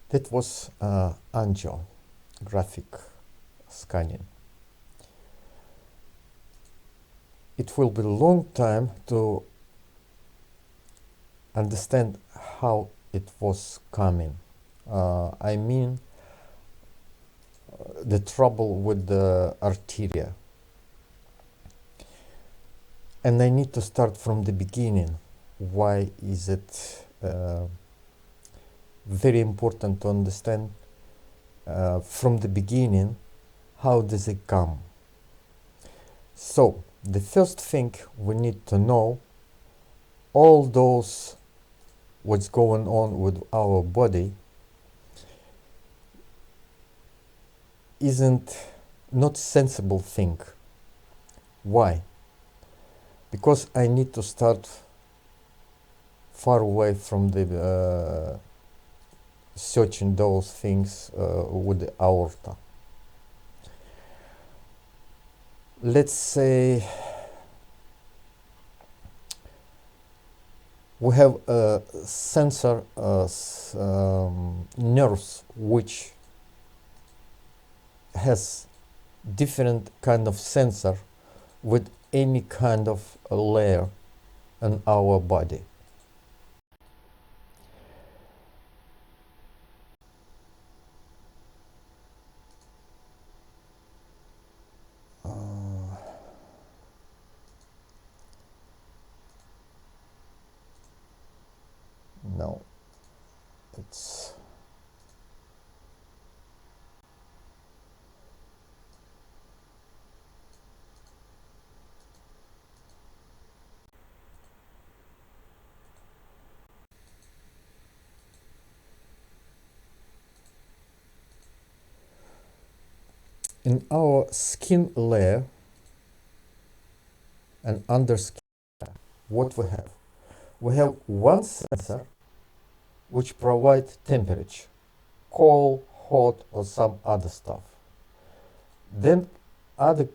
That was angiographic scanning. It will be a long time to understand how it was coming. I mean, the trouble with the arteria. And I need to start from the beginning. Why is it very important to understand from the beginning how does it come? So the first thing we need to know, all those what's going on with our body isn't not sensible thing. Why? Because I need to start far away from the searching those things with the aorta. Let's say we have a sensor nerves which has different kind of sensor with any kind of layer in our body. No, it's in our skin layer and under skin. What we have? We have one sensor which provide temperature, cold, hot, or some other stuff. Then other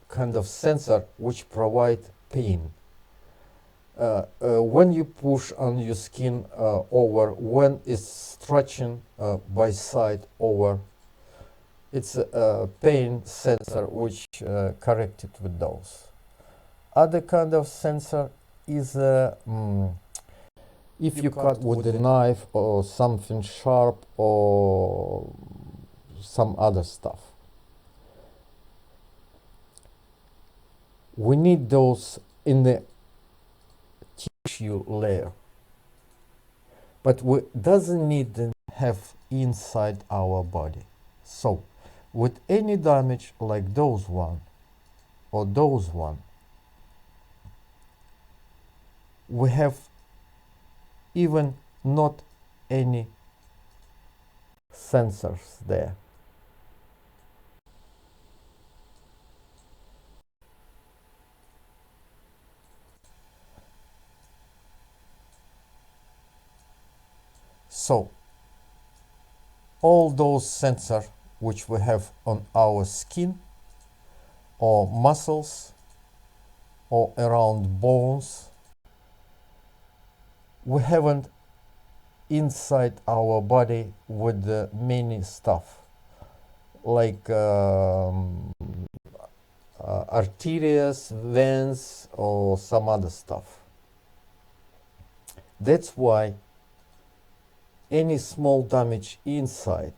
kind of sensor which provide pain. When you push on your skin over, when it's stretching by side over, it's a pain sensor which corrected with those. Other kind of sensor is if you cut with a knife or something sharp or some other stuff. We need those in the tissue layer, but we doesn't need to have inside our body. So with any damage like those one or those one, we have even not any sensors there. So all those sensors which we have on our skin or muscles or around bones, we haven't inside our body with many stuff like arteries, veins, or some other stuff. That's why any small damage inside,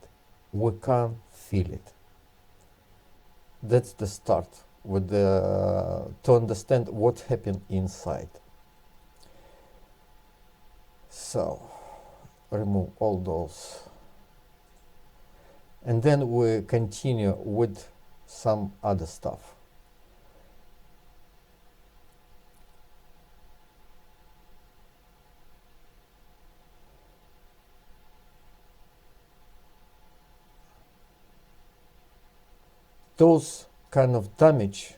we can't feel it. That's the start with to understand what happened inside. So remove all those, and then we continue with some other stuff. Those kind of damage,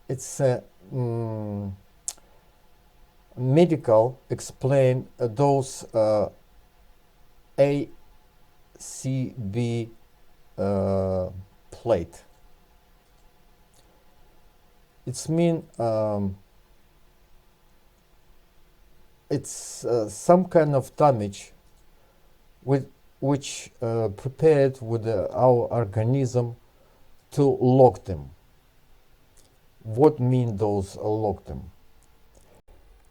it's medical explain those ACB plate. It's mean it's some kind of damage which prepared with our organism to lock them. What mean those lock them?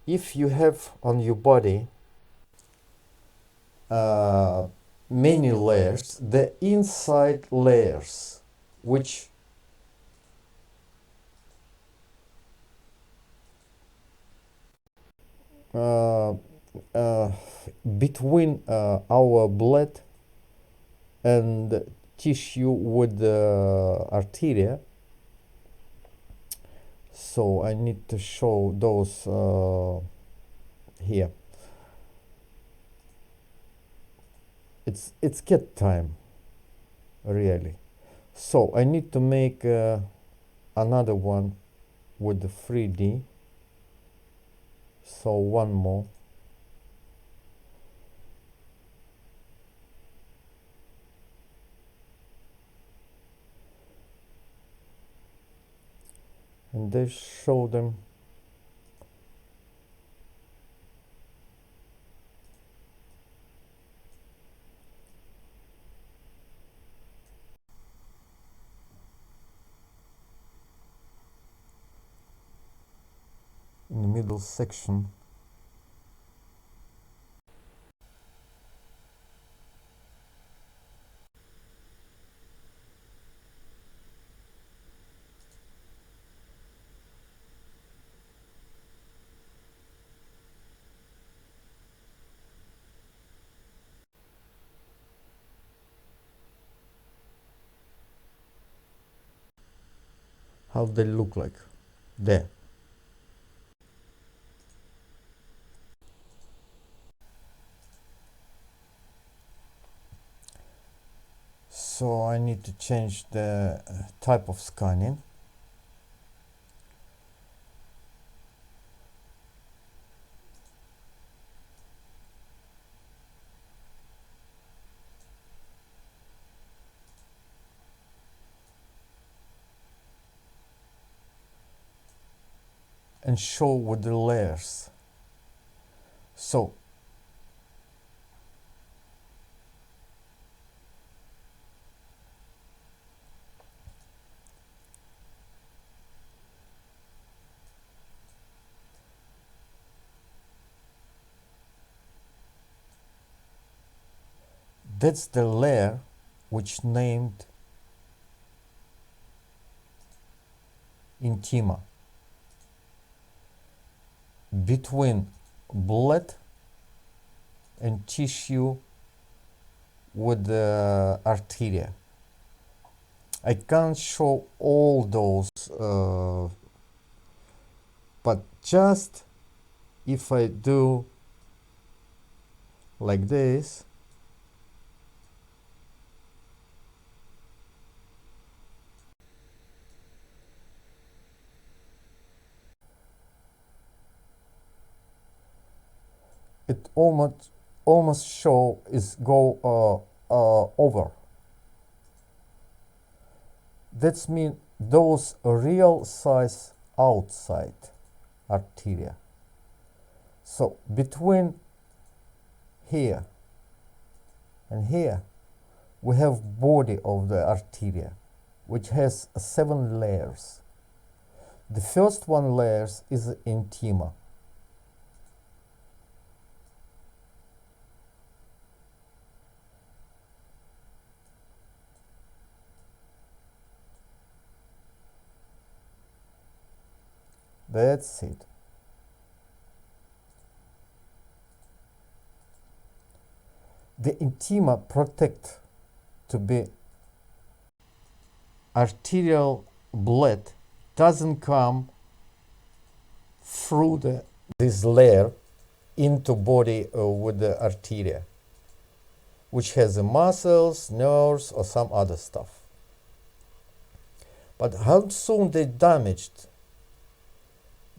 If you have on your body many layers, the inside layers which between our blood and tissue with the arteria. So I need to show those here. It's get time, really. So I need to make another one with the 3D. So one more. And they show them in the middle section. How they look like there. So I need to change the type of scanning. And show with the layers. So that's the layer which named intima, between blood and tissue with the arteria. I can't show all those, but just if I do like this, it almost show is go over. That's mean those real size outside arteria. So between here and here we have body of the arteria, which has 7 layers. The first one layers is intima. That's it. The intima protect to be arterial blood doesn't come through this layer into body with the arteria, which has the muscles, nerves, or some other stuff. But how soon they damaged,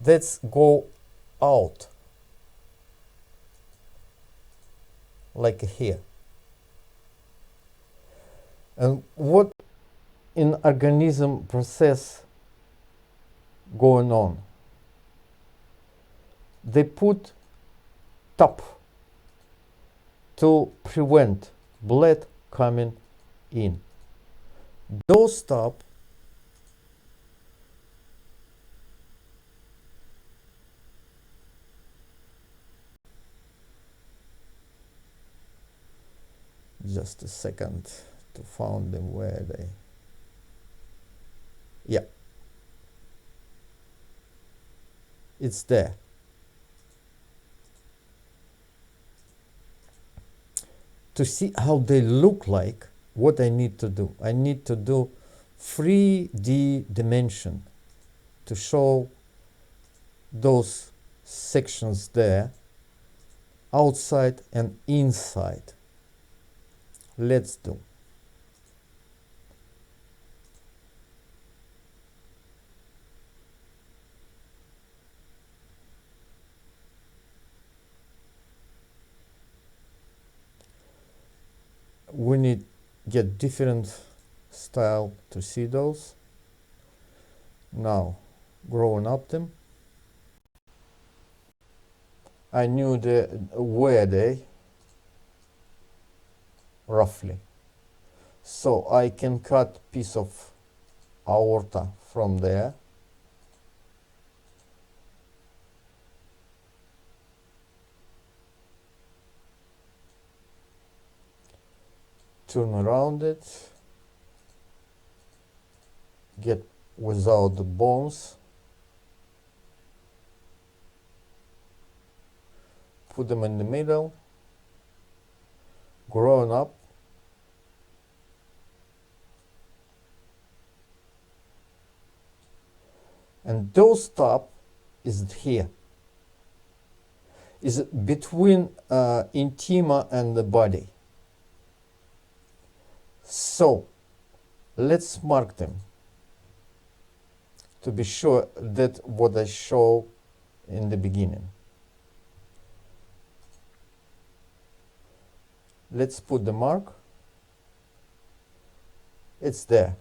let's go out like here. And what in organism process going on? They put top to prevent blood coming in. Don't stop. Just a second to find them where they. Yeah, it's there. To see how they look like, what I need to do, I need to do 3D dimension to show those sections there, outside and inside. Let's do. We need get different style to see those. Now, growing up them. I knew where they roughly. So I can cut piece of aorta from there. Turn around it. Get without the bones. Put them in the middle. Growing up. And those top is here. Is between intima and the body. So let's mark them to be sure that what I show in the beginning. Let's put the mark. It's there.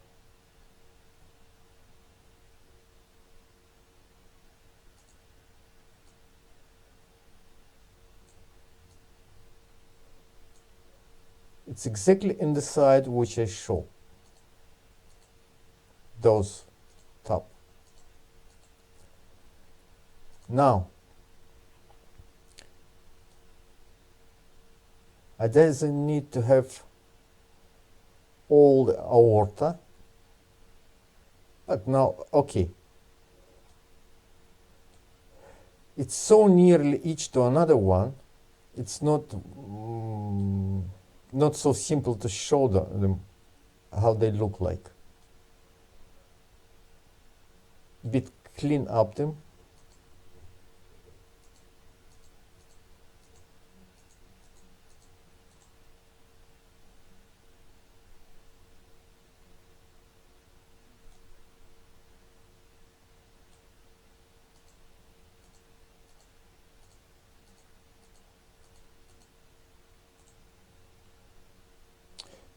It's exactly in the side which I show. Those top. Now, I doesn't need to have all the aorta, but now, okay. It's so nearly each to another one, it's not not so simple to show them how they look like. Bit clean up them.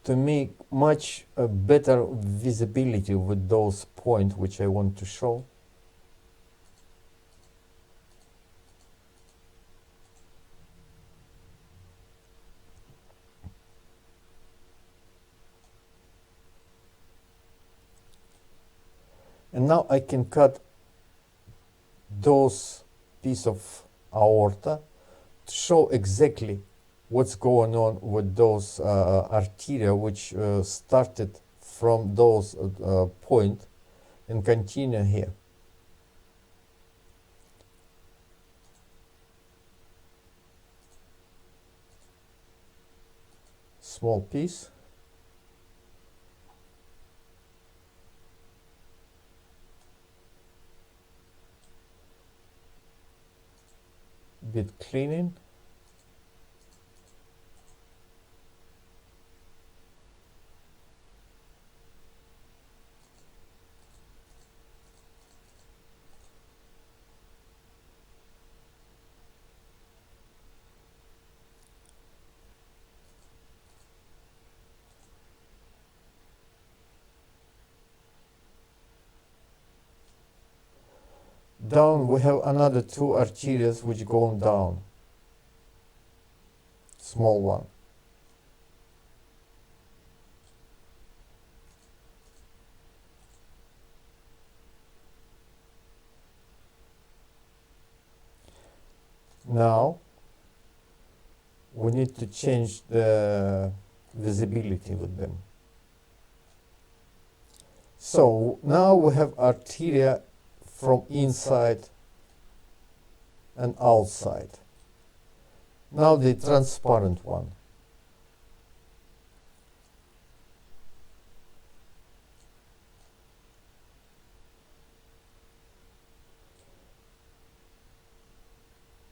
To make much better visibility with those points which I want to show. And now I can cut those piece of aorta to show exactly what's going on with those arteria which started from those point and continue here. Small piece. Bit cleaning. Down we have another two arteries which go down. Small one. Now we need to change the visibility with them. So now we have arteria from inside and outside. Now the transparent one.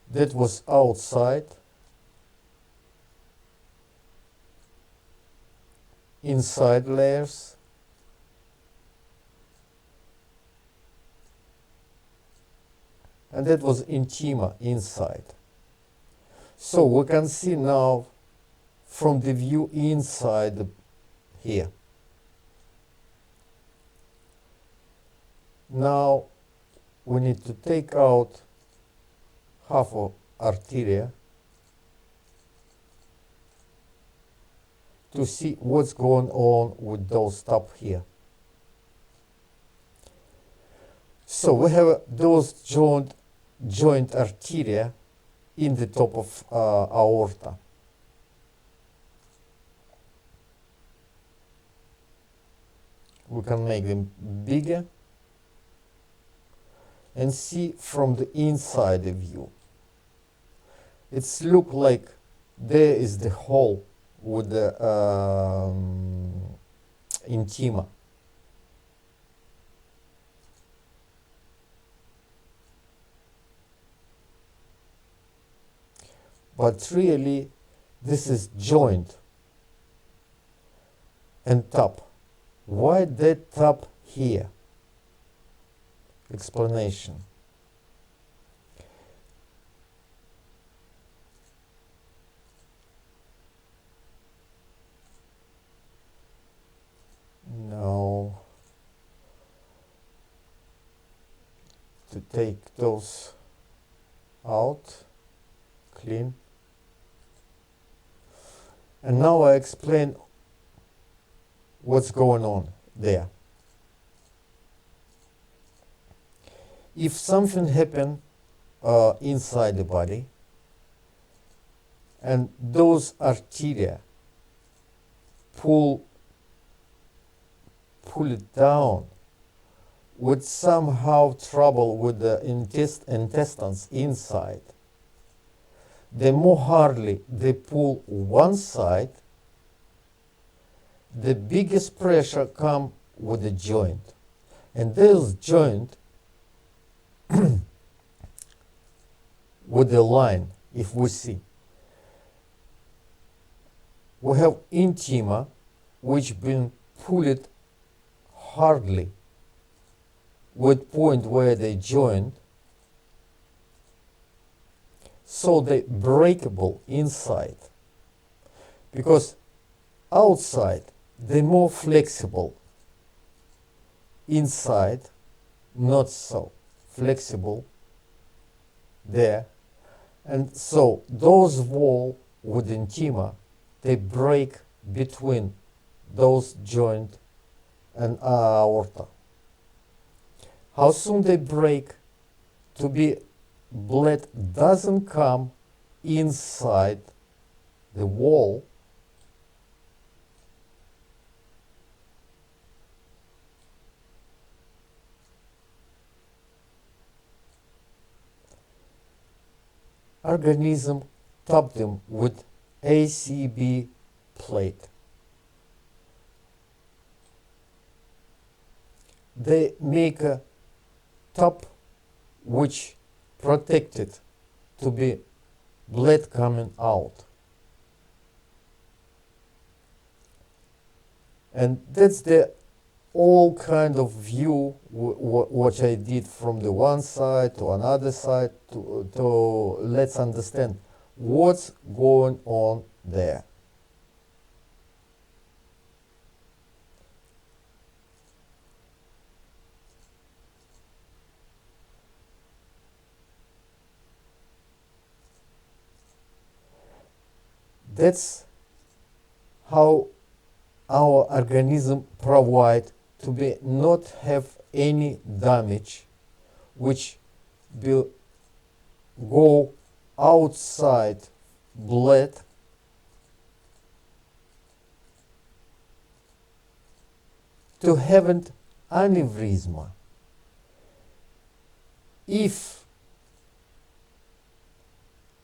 That was outside. Inside layers. And that was intima, inside. So we can see now from the view inside here. Now we need to take out half of arteria to see what's going on with those top here. So we have those joint arteria in the top of aorta. We can make them bigger and see from the inside the view. It's look like there is the hole with the intima. But really, this is joint and top. Why that top here? Explanation. Now, to take those out, clean. And now I explain what's going on there. If something happened inside the body and those arteria pull it down with somehow trouble with the intestines inside, the more hardly they pull one side, the biggest pressure come with the joint. And this joint with the line, if we see, we have intima which been pulled hardly with point where they join, so they breakable inside, because outside they're more flexible, inside not so flexible there. And so those wall with intima, they break between those joint and aorta. How soon they break? To be blood doesn't come inside the wall, organism top them with ACB plate. They make a top which protected to be blood coming out. And that's the all kind of view what I did from the one side to another side to let's understand what's going on there. That's how our organism provide to be not have any damage which will go outside blood to have an aneurysm. If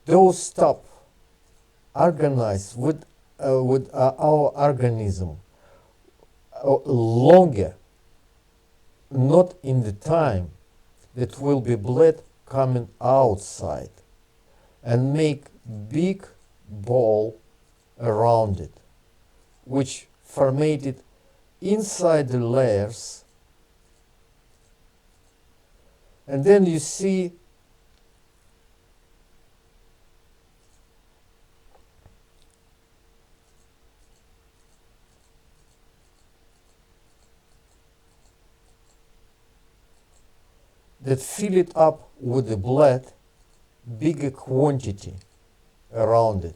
those stop organized with our organism longer, not in the time that will be blood coming outside and make big ball around it, which formated inside the layers, and then you see that fill it up with the blood, bigger quantity around it.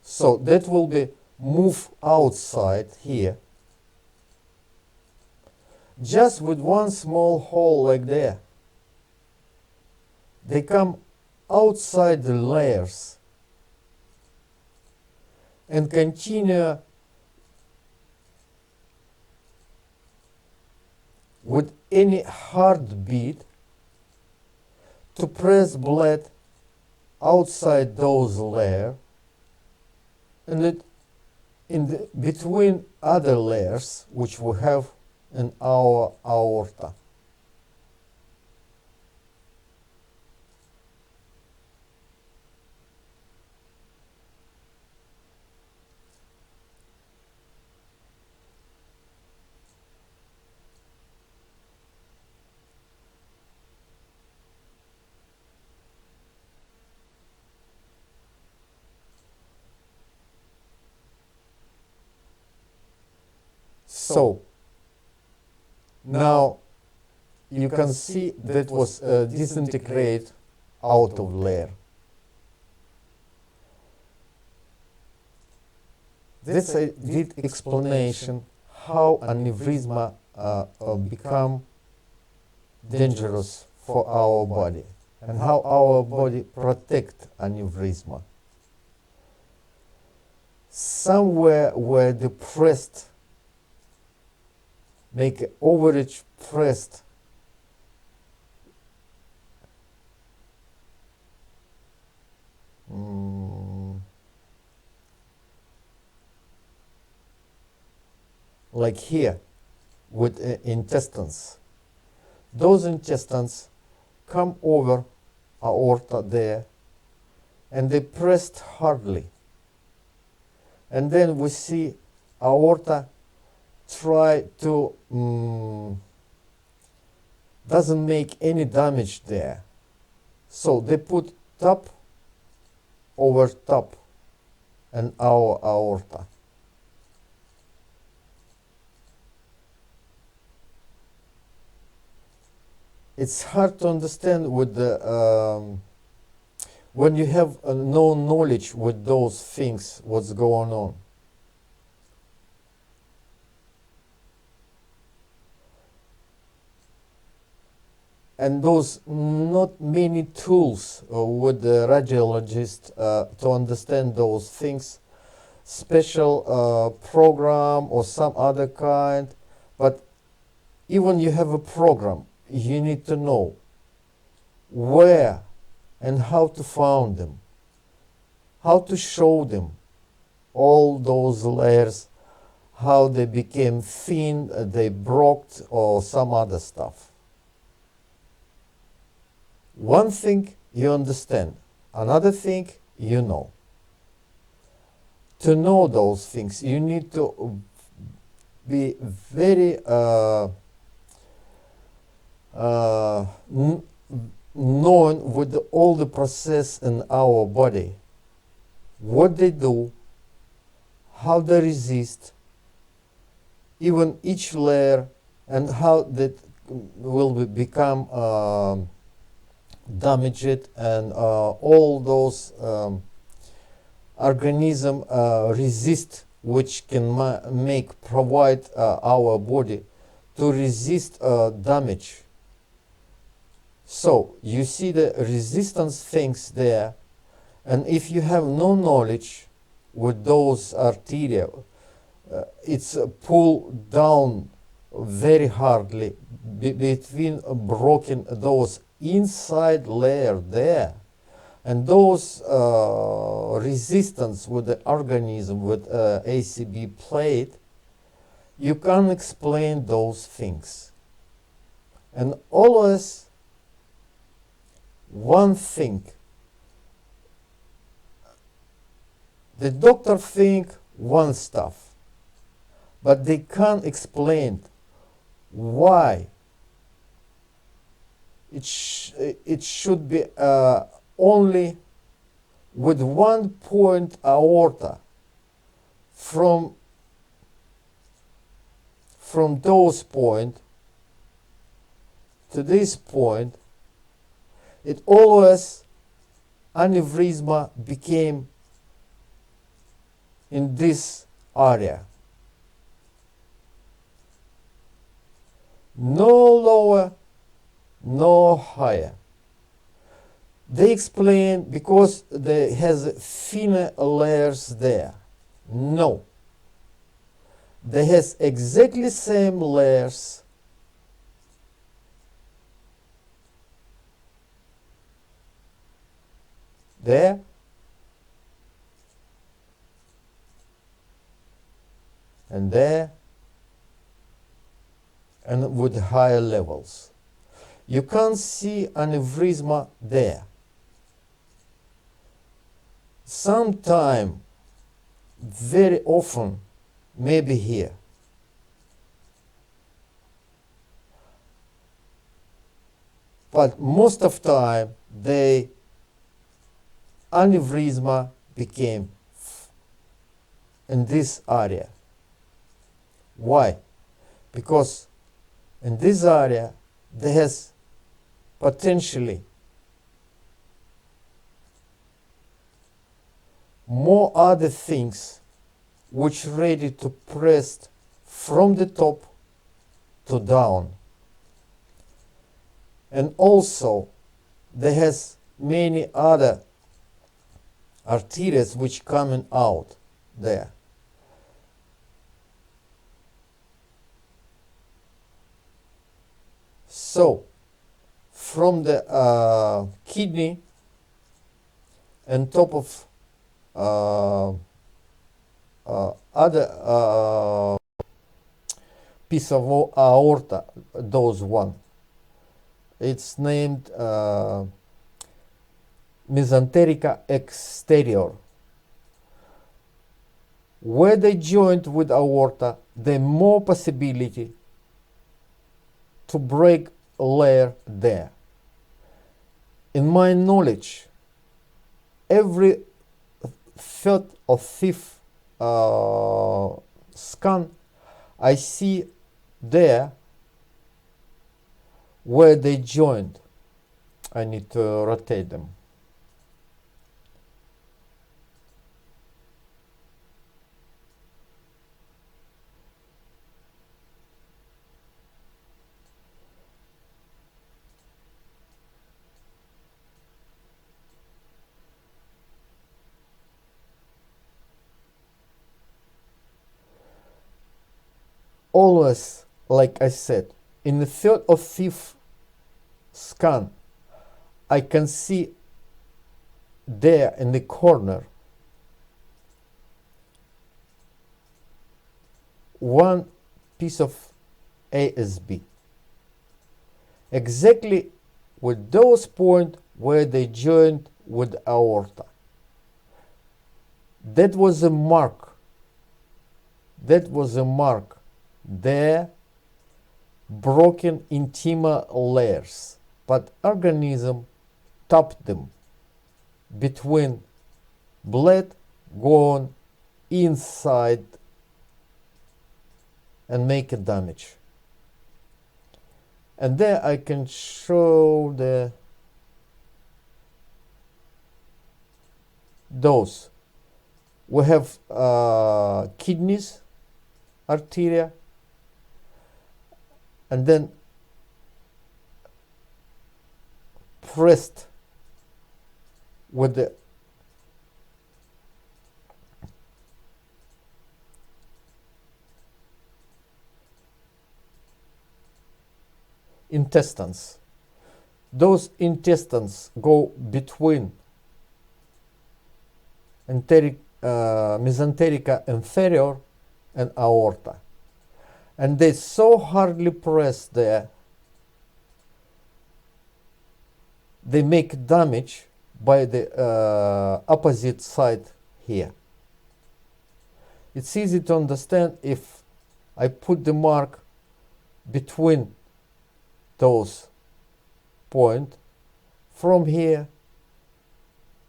So that will be move outside here, just with one small hole like there. They come outside the layers and continue with any heartbeat to press blood outside those layers, and it in the, between other layers which we have in our aorta. So now you can see that was disintegrate out of layer. That's a good explanation how aneurysm become dangerous for our body and how our body protect aneurysm. Somewhere where the pressed make overage pressed like here with intestines. Those intestines come over aorta there and they pressed hardly. And then we see aorta try to doesn't make any damage there. So they put top over top in our aorta. It's hard to understand with the when you have no knowledge with those things, what's going on. And those not many tools with the radiologist to understand those things, special program or some other kind. But even you have a program, you need to know where and how to find them, how to show them all those layers, how they became thin, they broke, or some other stuff. One thing you understand, another thing you know. To know those things, you need to be very known with all the process in our body, what they do, how they resist, even each layer, and how that will become damaged, and all those organism resist, which can provide our body to resist damage. So you see the resistance things there, and if you have no knowledge with those arteria, it's pulled down very hardly between broken those inside layer there, and those resistance with the organism with ACB plate, you can explain those things. And always one thing, the doctor think one stuff, but they can't explain why it should be only with 1 point aorta from those point to this point. It always aneurysma became in this area, no lower, no higher. They explain because there has thinner layers there. No, they has exactly same layers there and there, and with higher levels. You can't see aneurysma there. Sometime, very often, maybe here. But most of time, the aneurysma became in this area. Why? Because in this area, there has potentially more other things which ready to press from the top to down. And also there has many other arteries which coming out there. So from the kidney and top of other piece of aorta, those one, it's named mesenterica exterior. Where they joint with aorta, the more possibility to break a layer there. In my knowledge, every third or fifth scan I see there where they joined. I need to rotate them. Always, like I said, in the third or fifth scan, I can see there in the corner one piece of ASB, exactly with those points where they joined with aorta. That was a mark. That was a mark. There, broken intima layers, but organism tapped them between blood going inside and make a damage. And there I can show those. We have kidneys, arteria, and then pressed with the intestines. Those intestines go between mesenterica inferior and aorta, and they so hardly press there, they make damage by the opposite side here. It's easy to understand if I put the mark between those points from here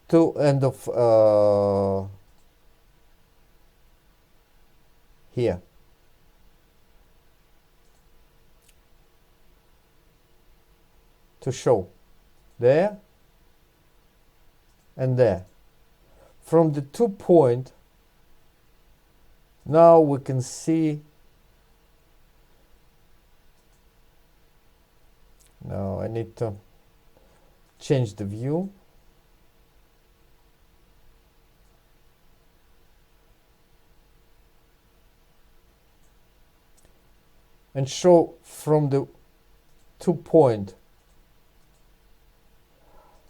to end of here. To show there and there. From the 2 points, now we can see. Now I need to change the view. And show from the 2 points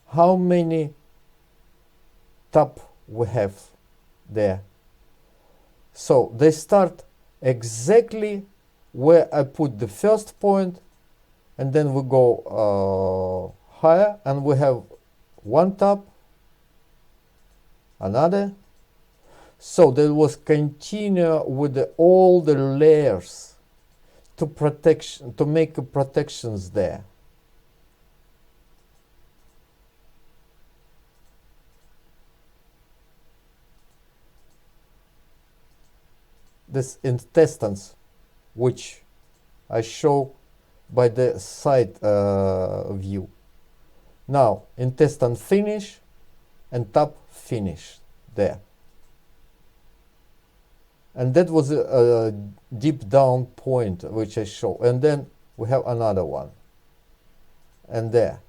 how many tap we have there. So they start exactly where I put the first point, and then we go higher, and we have 1 tap, another. So there was continue with all the layers to make protections there. This intestines, which I show by the side view. Now intestine finish and tap finish there. And that was a deep down point which I show. And then we have another one. And there.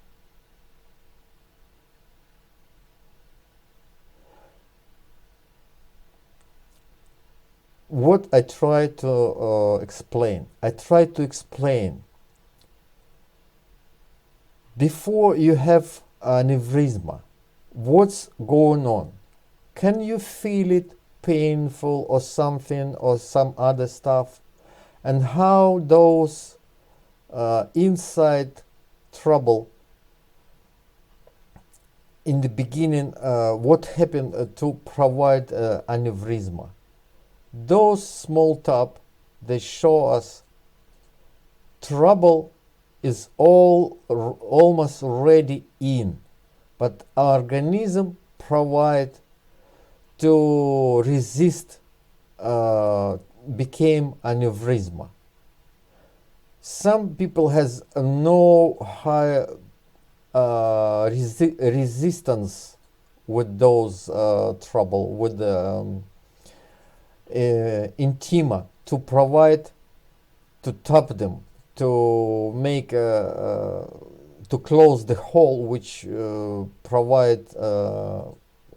What I try to explain. I try to explain. Before you have aneurysm, what's going on? Can you feel it painful or something or some other stuff? And how those inside trouble in the beginning, what happened to provide aneurysm? Those small tap, they show us trouble is almost already in, but our organism provide to resist became aneurysm. Some people has no high resistance with those trouble with the intima to provide to tap them to make to close the hole which provide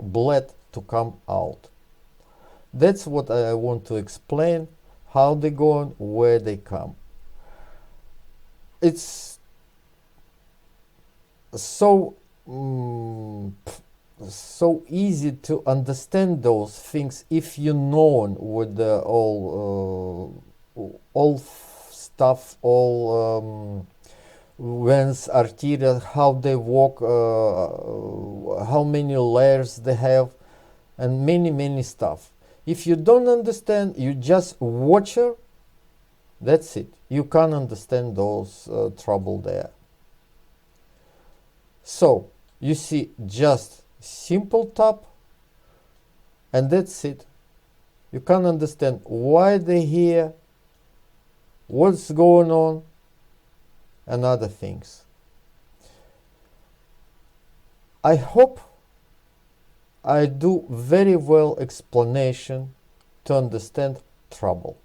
blood to come out. That's what I want to explain, how they go and where they come. It's so so easy to understand those things if you know with the all stuff, all veins, arteria, how they walk, how many layers they have, and many stuff. If you don't understand, you just watch her, that's it. You can't understand those trouble there. So you see just simple tap, and that's it. You can't understand why they're here, what's going on, and other things. I hope I do very well explanation to understand trouble.